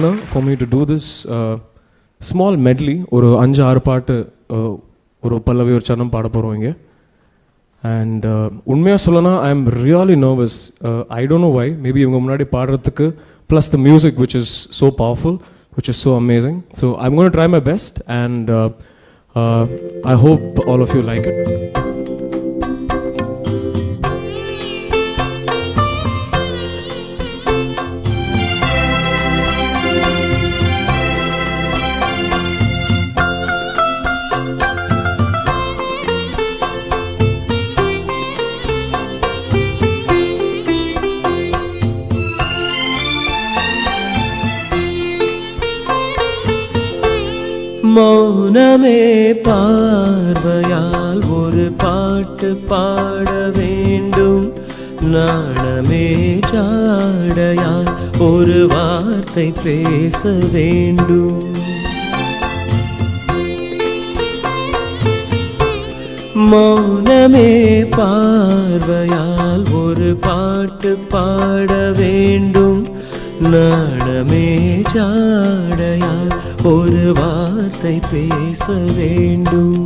For me to do this small medley, ஒரு 5-6 பாட்டு ஒரு பல்லவி ஒரு சரணம் பாட போகிறோம் இங்கே. அண்ட் உண்மையாக சொல்லனா I am really nervous. I don't know why. Maybe இவங்க முன்னாடி பாடுறதுக்கு plus the music which is so powerful, which is so amazing. So I am going to try my best and I hope all of you like it. மௌனமே பார்வையால் ஒரு பாட்டு பாட வேண்டும், நாணமே ஜாடையால் ஒரு வார்த்தை பேச வேண்டும். மௌனமே பார்வையால் ஒரு பாட்டு பாட வேண்டும், நாணமே ஜாடையால் ஒரு வார்த்தை பேச வேண்டும்.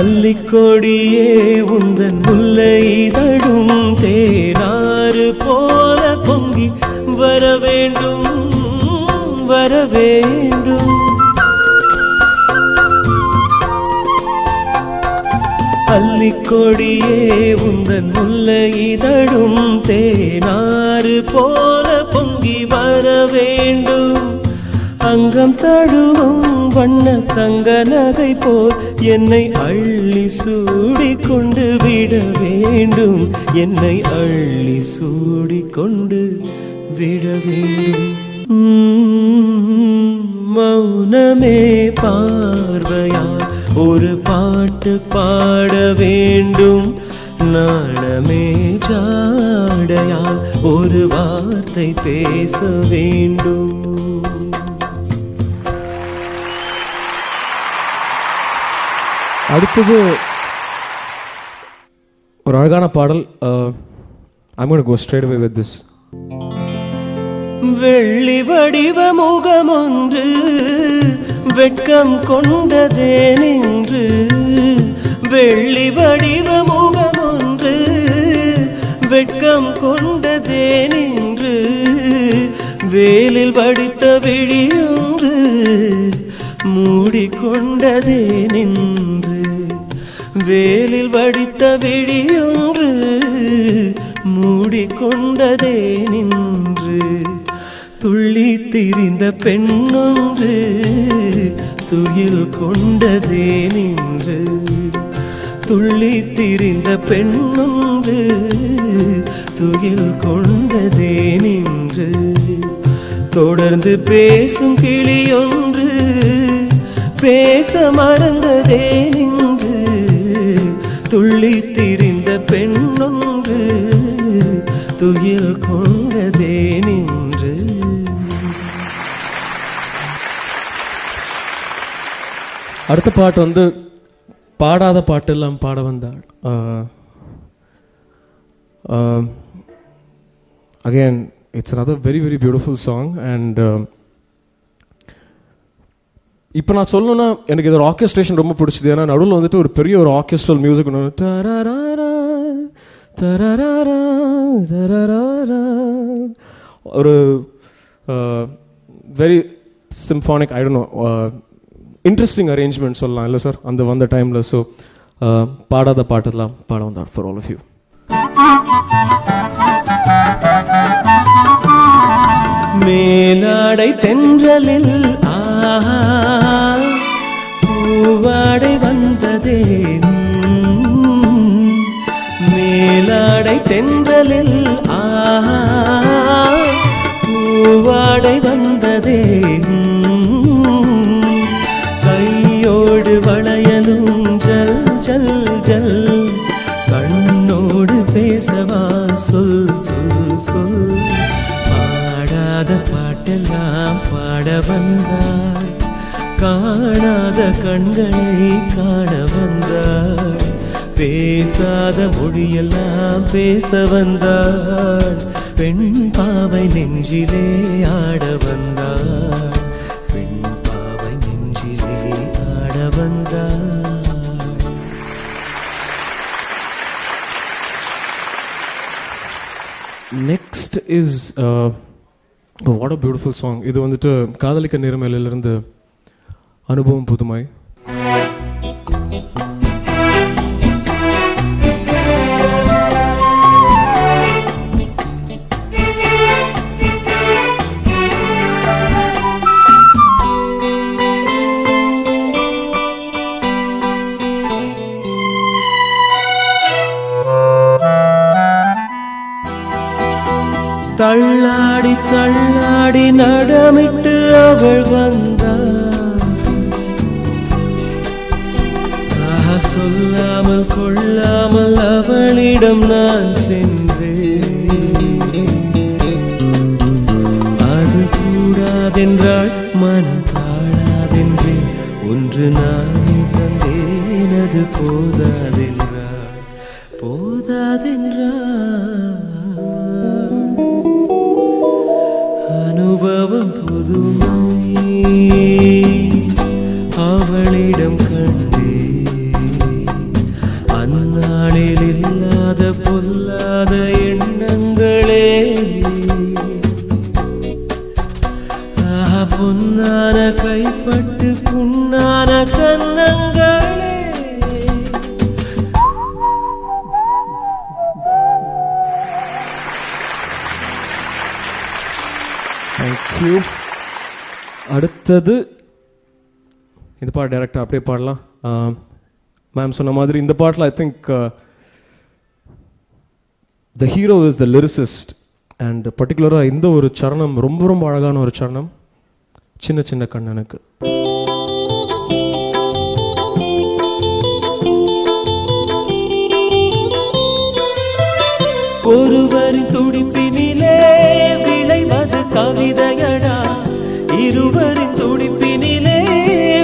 அல்லிக்கொடியே உந்தன் முல்லை இதழும் தேனாறு போல பொங்கி வர வேண்டும், வர வேண்டும். அல்லிக்கொடியே உந்தன் முல்லை இதழும் தேனாறு போல பொங்கி வர வேண்டும். அங்கம் தழுவும் வண்ண தங்க நகை போல் என்னை அள்ளி சூடிக்கொண்டு விட வேண்டும், என்னை அள்ளி சூடிக்கொண்டு விட வேண்டும். மௌனமே பார்வையால் ஒரு பாட்டு பாட வேண்டும், நாணமே ஜாடையால் ஒரு வார்த்தை பேச வேண்டும். அடுத்தது ஒரு அழகான பாடல். I'm going to go straight away with this. வெள்ளி வடிவ முகம் ஒன்று வெட்கம் கொண்டதே நின்று, வெள்ளி வடிவ முகம் ஒன்று வெட்கம் கொண்டதே நின்று, வேலில் வடித்த விழியொன்று மூடிக்கொண்டதே நின்று, வேலில் வடித்த விழியொன்று மூடிக்கொண்டதே நின்று, துள்ளி திரிந்த பெண்ணொன்று துயில் கொண்டதே நின்று, துள்ளி திரிந்த பெண்ணொன்று துயில் கொண்டதே நின்று, தொடர்ந்து பேசும் கிளியொன்று பேச மறந்ததே நின்று, துள்ளி திரிந்த பெண்ணொன்று துயில் கொண்டதே நின்று. அடுத்த பாட்டு வந்து பாடாத பாட்டெல்லாம் பாட வந்தாள். Again, it's another very very beautiful song and இப்போ நான் சொல்லணும்னா எனக்கு இதோட ஆர்கெஸ்ட்ரேஷன் ரொம்ப பிடிச்சது. ஏன்னா நடுவில் வந்துட்டு ஒரு பெரிய ஒரு ஆர்கெஸ்ட்ரல் மியூசிக் ஒரு very symphonic I don't know interesting arrangement சொல்லலாம் இல்லை சார் அந்த வந்த டைமில். ஸோ பாடாத பாட்டெல்லாம் பாட வந்தார் ஃபார் ஆல் ஆஃப் யூ. மேலாடை தென்றலில் ஆஹா பூவாடை வந்ததே, மேலாடை தென்றலில் ஆஹா பூவாடை வந்ததே, கையோடு வளையலும் ஜல் ஜல் ஜல், கண்ணோடு பேசவா சொல் சொல் சொல். பாடாத பாட்டெல்லாம் பாட வந்தாய், காணாத கண்களை காண வந்தாய், பேசாத மொழியெல்லாம் பேச வந்தாள், பெண் பாவை நெஞ்சிலே ஆட வந்தாள், பெண் பாவை நெஞ்சிலே ஆட வந்தாள். Next is what a beautiful song. இது வந்துட்டு காதலிக்க நேர்மையிலிருந்து அனுபவம் புதுமை. தள்ளாடி தள்ளாடி நடமிட்டு அவள் வந்தாள், சொல்லாமல் கொள்ளாமல் அவளிடம் நான் சென்றேன். அது கூடாதென்றாள், மனம் தாழாதென்றேன், ஒன்று நானே தந்தேன், அது போதாதென்றாள், போதாதென்றாள். அனுபவம் புதுமை அவளிடம் கண்டே, அந்நாளில் இல்லாத பொல்லாத எண்ணங்களே, பொன்னான கைப்பட்டு புண்ணான கன்னங்களே. தேங்க்யூ. அடுத்தது இந்த பாட்டு டைரக்டாக அப்படியே பாடலாம். மேம் சொன்ன மாதிரி இந்த பாட்டில் I think the hero is the lyricist. And பர்டிகுலராக இந்த ஒரு சரணம் ரொம்ப ரொம்ப அழகான ஒரு சரணம், சின்ன சின்ன கண்ணனுக்கு. ஒருவரின் துடிப்பினிலே விளைவது கவிதையடா, இருவரின் துடிப்பினிலே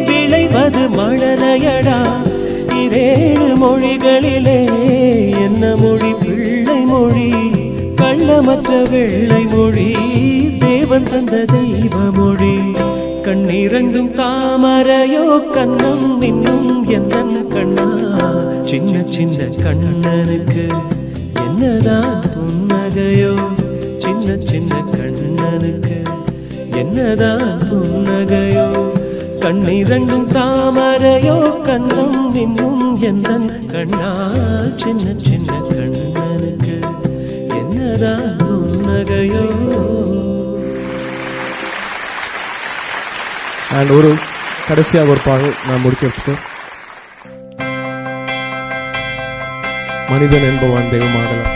விளைவது மழலையடா. இரேழு மொழிகளிலே என்ன மொழி பிள்ளை மொழி, கள்ளமற்ற வெள்ளை மொழி, தேவன் தந்த தெய்வ மொழி. கண்ணிரண்டும் தாமரையோ கண்ணம் இன்னும் எந்தன் கண்ணா, சின்ன சின்ன கண்ணனுக்கு என்னதான் புன்னகையோ, சின்ன சின்ன கண்ணனுக்கு என்னதான் புன்னகையோ. கண்ணிரண்டும் தாமரையோ கண்ணம் இன்னும் எந்தன் கண்ணா, சின்ன சின்ன கண்ணனுக்கு என்னதான் புன்னகையோ. அண்ட் ஒரு கடைசியாக ஒரு பாடல் நான் முடிக்கிறதுக்கு, மனிதன் என்பவன் தெய்வமாகலாம்.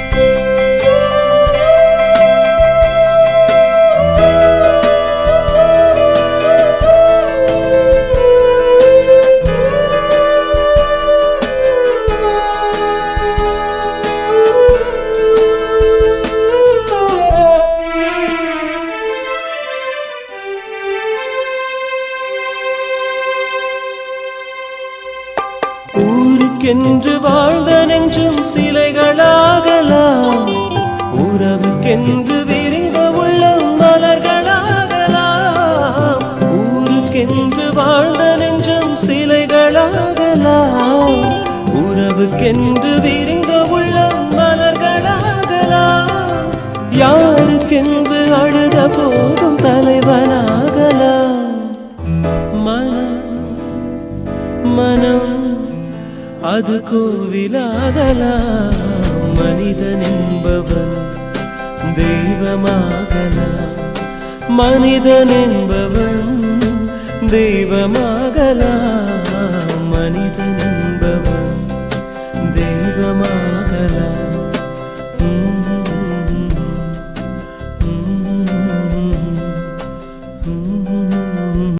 ஊருக்கென்று வாழ்ந்த நெஞ்சும் சிலைகளாகலாம், உறவுக்கென்று விரிந்த உள்ளம் மலர்களாகலாம். ஊருக்கென்று வாழ்ந்த நெஞ்சும் சிலைகளாகலாம், உறவுக்கென்று விரிந்த உள்ளம் மலர்களாகலாம். யாருக்கென்று அழுத போதும் தலைவனாகலாம். மனம் மனம் அது கோவிலாகலாம், மனிதன் என்பவன் தெய்வமாகலாம், மனிதன் என்பவன் தெய்வமாகலாம்.